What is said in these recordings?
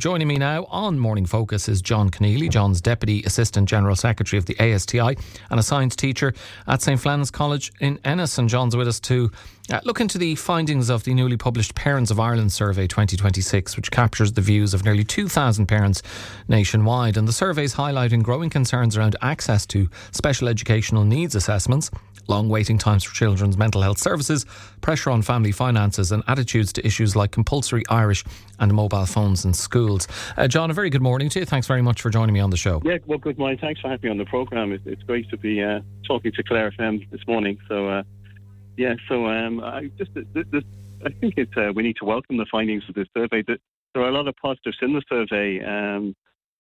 Joining me now on Morning Focus is John Conneely. John's Deputy Assistant General Secretary of the ASTI and a science teacher at St.Flannan's College in Ennis. And John's with us to look into the findings of the newly published Parents of Ireland Survey 2026, which captures the views of nearly 2,000 parents nationwide. And the survey is highlighting growing concerns around access to special educational needs assessments, long waiting times for children's mental health services, pressure on family finances and attitudes to issues like compulsory Irish and mobile phones in schools. John, a very good morning to you. Thanks very much for joining me on the show. Yeah, well, good morning. Thanks for having me on the programme. It's great to be talking to Claire FM this morning. I think we need to welcome the findings of this survey. There are a lot of positives in the survey.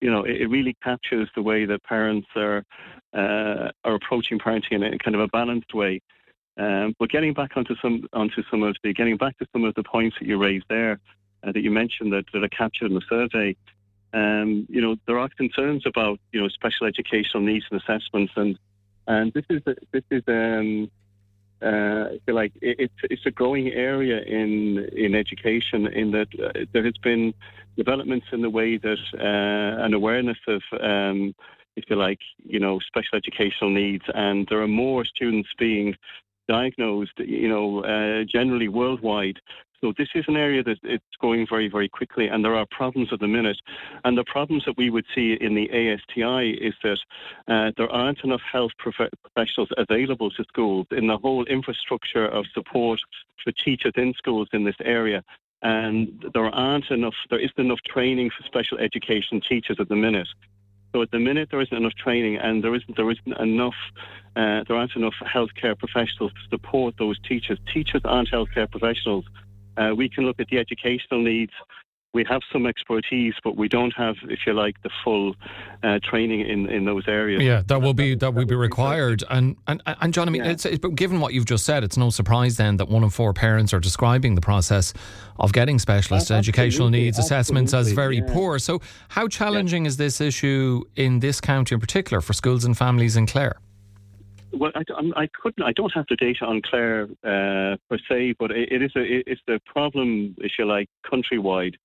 It really captures the way that parents are approaching parenting in a kind of a balanced way. But getting back to some of the points that you raised there, that you mentioned that are captured in the survey. There are concerns about special educational needs and assessments, and this is I feel like it's a growing area in education, in that there has been developments in the way that an awareness of special educational needs, and there are more students being diagnosed generally worldwide. So this is an area that it's growing very, very quickly, and there are problems at the minute. And the problems that we would see in the ASTI is that there aren't enough health professionals available to schools in the whole infrastructure of support for teachers in schools in this area. And there isn't enough training for special education teachers at the minute. So at the minute there isn't enough training, and there aren't enough healthcare professionals to support those teachers. Teachers aren't healthcare professionals. We can look at the educational needs. We have some expertise, but we don't have, if you like, the full training in those areas. Yeah, that will be required. And John, I mean, but given what you've just said, it's no surprise then that 1 in 4 parents are describing the process of getting specialist educational needs assessments as very poor. So, how challenging is this issue in this county in particular for schools and families in Clare? Well, I don't have the data on Clare per se, but it's a problem, if you like, countrywide.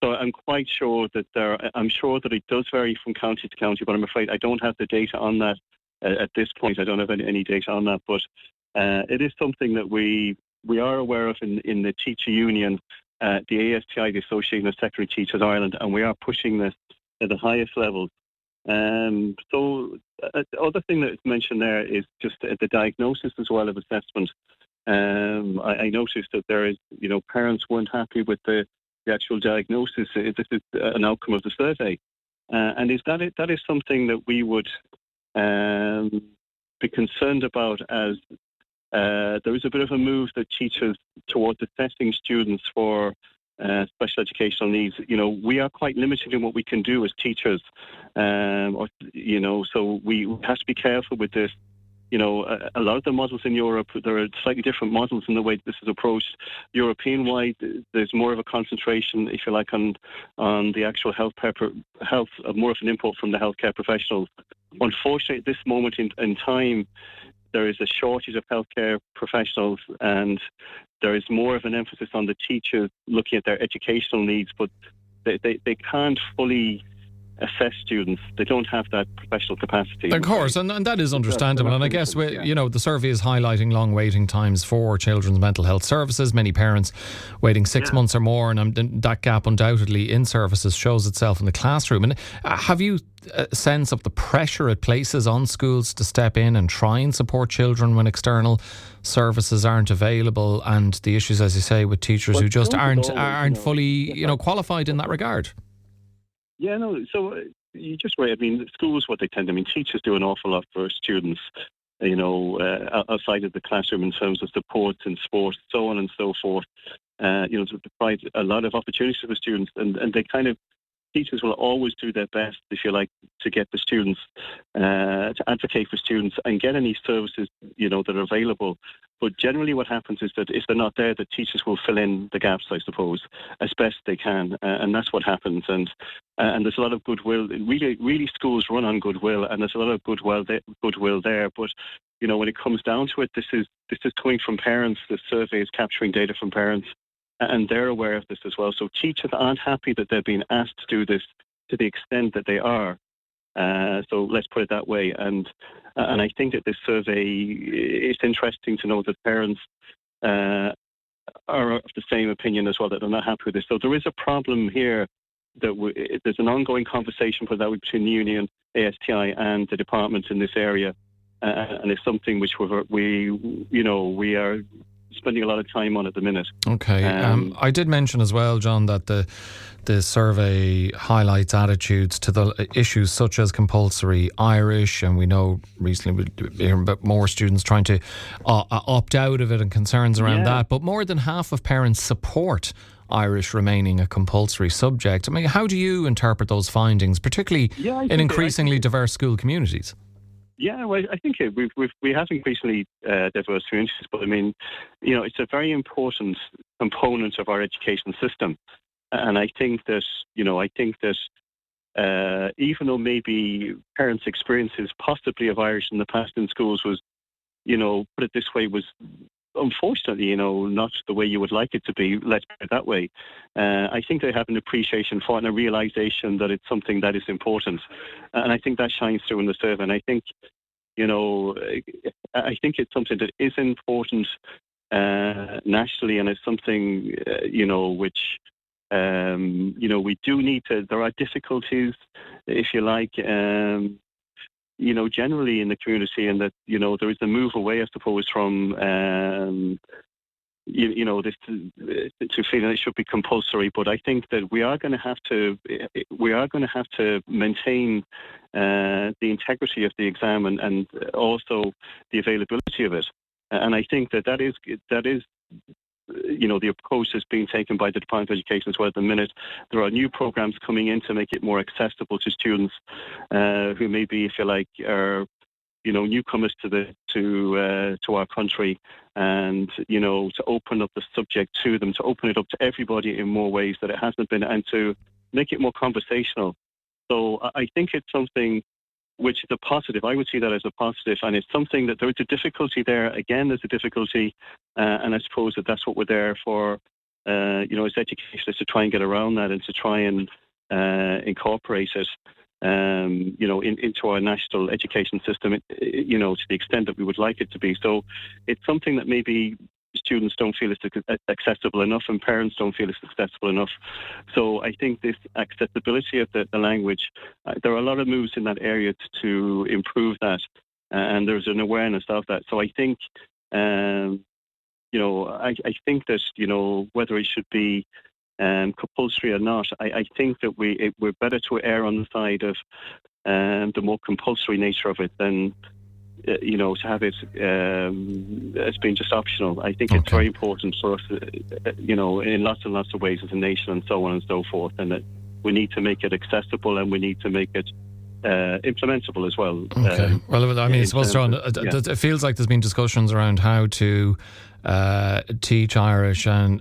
So I'm quite sure that I'm sure that it does vary from county to county, but I'm afraid I don't have the data on that at this point. I don't have any data on that, but it is something that we are aware of in the teacher union, the ASTI, the Association of Secondary Teachers Ireland, and we are pushing this at the highest levels. The other thing that is mentioned there is just the diagnosis as well of assessment. I noticed that there is, parents weren't happy with the actual diagnosis. This is an outcome of the survey. And that is something that we would be concerned about, as there is a bit of a move that teachers towards assessing students for special educational needs. We are quite limited in what we can do as teachers, so we have to be careful with this. A lot of the models in Europe, there are slightly different models in the way this is approached. European-wide, there's more of a concentration, if you like, on the actual health, more of an input from the healthcare professionals. Unfortunately, at this moment in time, there is a shortage of healthcare professionals, and there is more of an emphasis on the teachers looking at their educational needs, but they can't fully assess students. They don't have that professional capacity. Of course, and that is understandable. And I guess, the survey is highlighting long waiting times for children's mental health services. Many parents waiting 6 months or more, and that gap undoubtedly in services shows itself in the classroom. And have you a sense of the pressure it places on schools to step in and try and support children when external services aren't available, and the issues, as you say, with teachers who just aren't fully qualified in that regard? Yeah, no, so you just right. I mean, schools, what they tend to, teachers do an awful lot for students, outside of the classroom in terms of supports and sports, so on and so forth. To provide a lot of opportunities for students, and they kind of, teachers will always do their best, if you like, to get the students, to advocate for students and get any services, that are available. But generally what happens is that if they're not there, the teachers will fill in the gaps, I suppose, as best they can. And that's what happens. And there's a lot of goodwill. Really, really schools run on goodwill, and there's a lot of goodwill there. But, when it comes down to it, this is coming from parents. The survey is capturing data from parents. and they're aware of this as well. So teachers aren't happy that they're being asked to do this to the extent that they are. So let's put it that way. And I think that this survey, it's interesting to know that parents are of the same opinion as well, that they're not happy with this. So there is a problem here that there's an ongoing conversation between the union, ASTI, and the department in this area, and it's something which we are spending a lot of time on at the minute. Okay. I did mention as well, John, that the survey highlights attitudes to the issues such as compulsory Irish, and we know recently we're hearing about more students trying to opt out of it and concerns around that. But more than half of parents support Irish remaining a compulsory subject. I mean, how do you interpret those findings, particularly in increasingly diverse school communities? Yeah, well, I think we have increasingly diverse communities, but I mean, it's a very important component of our education system, and I think that even though maybe parents' experiences possibly of Irish in the past in schools was, put it this way, was unfortunately, not the way you would like it to be, let's put it that way. I think they have an appreciation for it and a realization that it's something that is important. And I think that shines through in the survey. And I think, it's something that is important nationally, and it's something, which, we do need to, there are difficulties, if you like, generally in the community, and that, there is a move away, I suppose, from, this to feeling it should be compulsory. But I think that we are going to have to maintain the integrity of the exam and also the availability of it. And I think that is the approach that's being taken by the Department of Education as well at the minute. There are new programs coming in to make it more accessible to students who maybe, if you like, are newcomers to our country, and to open up the subject to them, to open it up to everybody in more ways that it hasn't been, and to make it more conversational. So I think it's something which is a positive. I would see that as a positive, and it's something that there's a difficulty there. Again, there's a difficulty, and I suppose that's what we're there for, as educationists, to try and get around that and to try and incorporate it, into our national education system, to the extent that we would like it to be. So it's something that maybe students don't feel it's accessible enough, and parents don't feel it's accessible enough. So I think this accessibility of the language, there are a lot of moves in that area to improve that, and there's an awareness of that. So I think, I think that, whether it should be compulsory or not, I think that we're better to err on the side of the more compulsory nature of it than to have it as being just optional. I think it's very important for us, in lots and lots of ways as a nation, and so on and so forth, and that we need to make it accessible, and we need to make it implementable as well. Okay. Well, I mean, I suppose, John, it feels like there's been discussions around how to teach Irish, and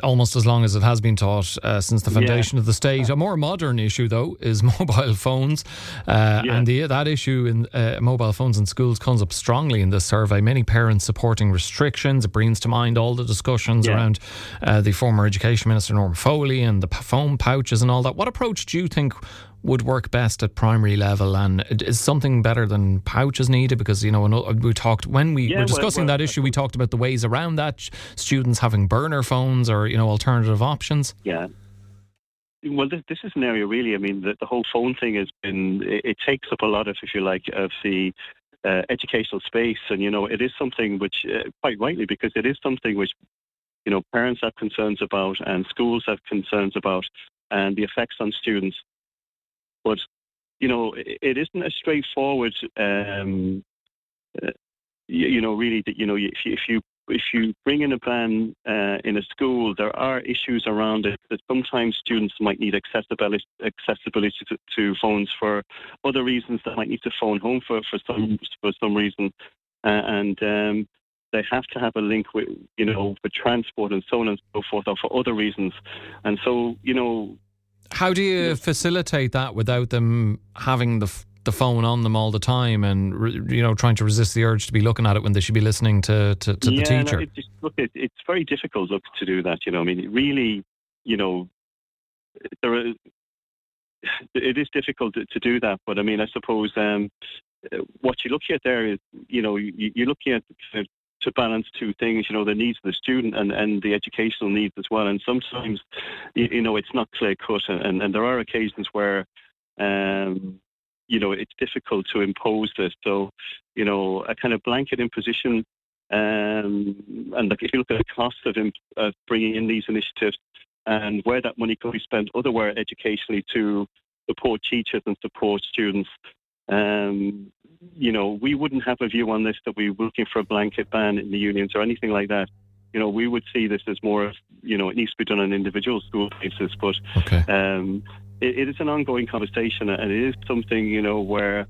almost as long as it has been taught since the foundation of the state. A more modern issue, though, is mobile phones, and that issue in mobile phones in schools comes up strongly in this survey. Many parents supporting restrictions. It brings to mind all the discussions around the former Education Minister Norman Foley and the phone pouches and all that. What approach do you think would work best at primary level, and is something better than pouches needed? Because we talked when we were discussing that issue, we talked about the ways around that, students having burner phones or alternative options. Yeah. Well, this is an area really. I mean, the whole phone thing it takes up a lot of, if you like, of the educational space, and it is something which, quite rightly, because it is something which parents have concerns about and schools have concerns about, and the effects on students. But, it isn't as straightforward, really, that, if you bring in a ban in a school, there are issues around it that sometimes students might need accessibility to phones for other reasons. They might need to phone home for some reason. And they have to have a link with, with transport and so on and so forth, or for other reasons. And so, how do you facilitate that without them having the phone on them all the time and, trying to resist the urge to be looking at it when they should be listening to the teacher. It's very difficult, to do that. I mean, really, it is difficult to do that. But I mean, I suppose what you're looking at there is, you're looking at to balance two things, the needs of the student and the educational needs as well. And sometimes, it's not clear cut, and there are occasions where, it's difficult to impose this. So, a kind of blanket imposition, and if you look at the cost of bringing in these initiatives and where that money could be spent otherwhere educationally to support teachers and support students, we wouldn't have a view on this that we were looking for a blanket ban in the unions or anything like that. We would see this as more of, it needs to be done on an individual school basis. But okay. It is an ongoing conversation, and it is something, where,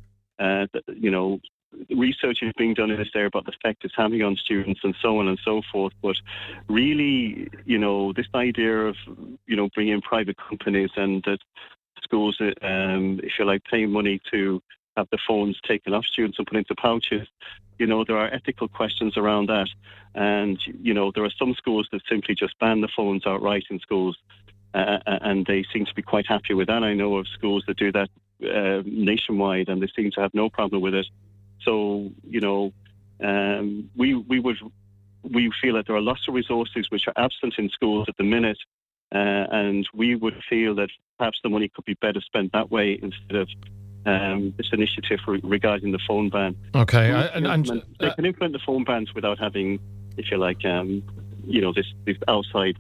research is being done in this area about the effect it's having on students and so on and so forth. But really, this idea of, bringing in private companies and that schools, if you like, pay money to have the phones taken off students and put into pouches, there are ethical questions around that. And, there are some schools that simply just ban the phones outright in schools, and they seem to be quite happy with that. I know of schools that do that nationwide, and they seem to have no problem with it. So, we feel that there are lots of resources which are absent in schools at the minute, and we would feel that perhaps the money could be better spent that way instead of this initiative regarding the phone ban. Okay, they can implement the phone bans without having, if you like, these outside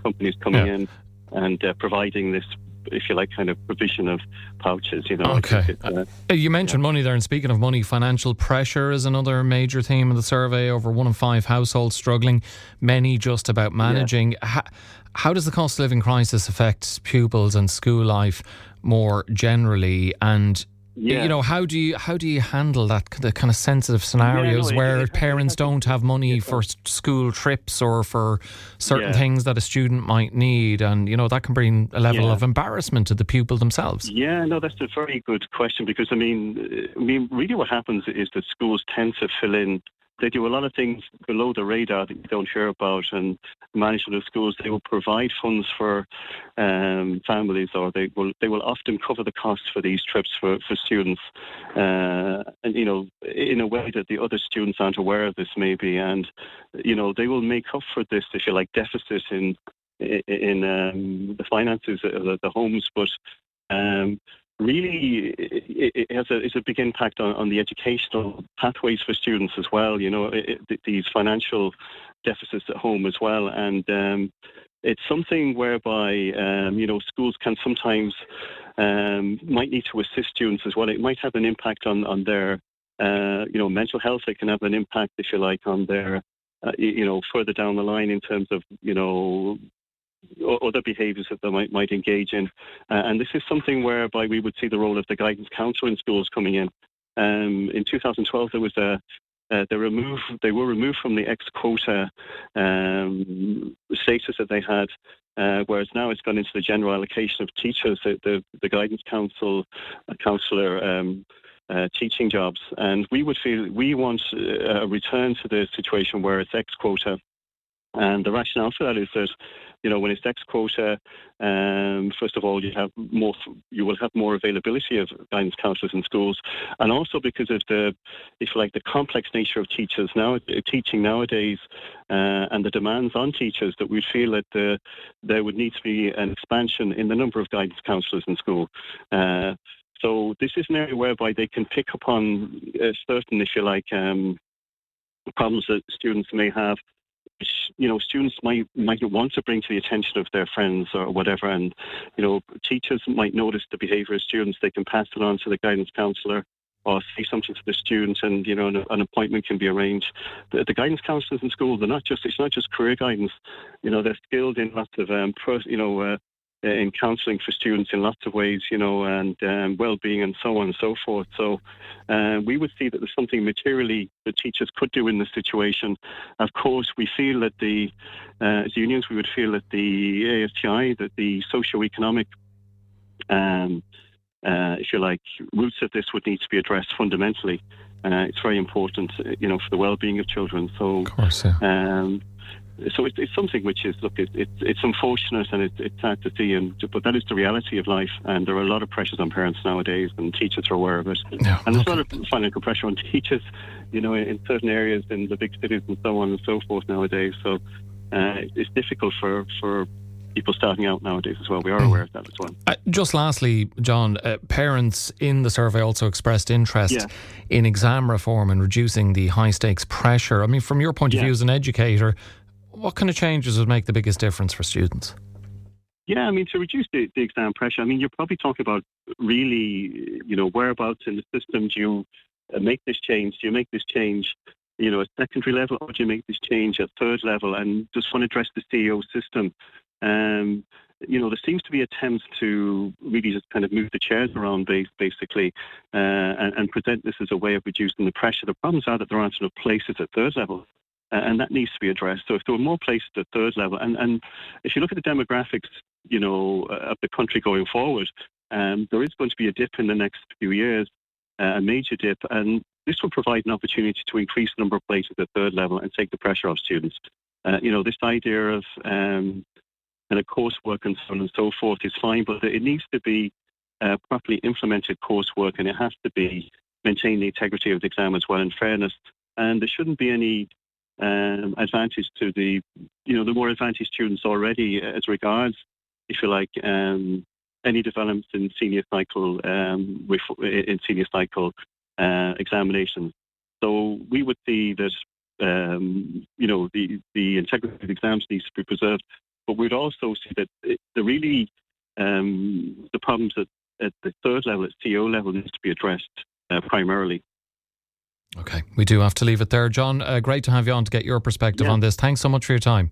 companies coming in and providing this, if you like, kind of provision of pouches. Okay. You mentioned money there, and speaking of money, financial pressure is another major theme of the survey. Over 1 in 5 households struggling, many just about managing. How does the cost of living crisis affect pupils and school life more generally? And how do you handle the kind of sensitive scenarios where parents don't have money for school trips or for certain things that a student might need, and that can bring a level of embarrassment to the pupil themselves? Yeah, no, that's a very good question, because I mean, really, what happens is that schools tend to fill in. They do a lot of things below the radar that you don't hear about, and management of schools, they will provide funds for families, or they will often cover the costs for these trips for students, and in a way that the other students aren't aware of this maybe, and they will make up for this, if you like, deficit in the finances of the homes, but really, it has a big impact on the educational pathways for students as well. These financial deficits at home as well, and it's something whereby schools can sometimes might need to assist students as well. It might have an impact on their mental health. It can have an impact, if you like, on their further down the line in terms of other behaviours that they might engage in. And this is something whereby we would see the role of the guidance counsellor in schools coming in. In 2012, there was they were removed from the ex-quota status that they had, whereas now it's gone into the general allocation of teachers, the guidance counsellor teaching jobs. And we want a return to the situation where it's ex-quota. And the rationale for that is that, when it's ex-quota, first of all, you will have more availability of guidance counsellors in schools, and also because of the complex nature of teaching nowadays, and the demands on teachers, that we feel that there would need to be an expansion in the number of guidance counsellors in school. So this is an area whereby they can pick up on certain, if you like, problems that students may have, which students might want to bring to the attention of their friends or whatever, and teachers might notice the behaviour of students. They can pass it on to the guidance counsellor or say something to the student, and an appointment can be arranged. The guidance counsellors in school, it's not just career guidance. They're skilled in lots of in counselling for students in lots of ways, and well-being and so on and so forth. So we would see that there's something materially that teachers could do in this situation. Of course, we feel that as unions, we would feel that the ASTI, that the socio-economic if you like, roots of this would need to be addressed fundamentally. It's very important, for the well-being of children. So, of course, yeah. So it's something which is, look, it's unfortunate and it's sad to see, but that is the reality of life, and there are a lot of pressures on parents nowadays, and teachers are aware of it. Yeah, and there's a lot of financial pressure on teachers, in certain areas in the big cities and so on and so forth nowadays. So it's difficult for people starting out nowadays as well. We are aware of that as well. Just lastly, John, parents in the survey also expressed interest in exam reform and reducing the high stakes pressure. I mean, from your point of view as an educator, what kind of changes would make the biggest difference for students? Yeah, I mean, to reduce the exam pressure, I mean, you're probably talking about really, whereabouts in the system do you make this change? Do you make this change, at secondary level, or do you make this change at third level? And just want to address the CEO system. There seems to be attempts to really just kind of move the chairs around basically and present this as a way of reducing the pressure. The problems are that there aren't enough places at third level. And that needs to be addressed. So if there were more places at third level, and if you look at the demographics, of the country going forward, there is going to be a dip in the next few years, a major dip, and this will provide an opportunity to increase the number of places at third level and take the pressure off students. This idea of kind of coursework and so on and so forth is fine, but it needs to be properly implemented coursework, and it has to be maintain the integrity of the exam as well, and fairness. And there shouldn't be any advantage to the more advantaged students already as regards, if you like, any developments in senior cycle examinations. So we would see that the integrity of the exams needs to be preserved, but we'd also see that the problems at the third level, at CEO level, needs to be addressed primarily. Okay, we do have to leave it there. John, great to have you on to get your perspective on this. Thanks so much for your time.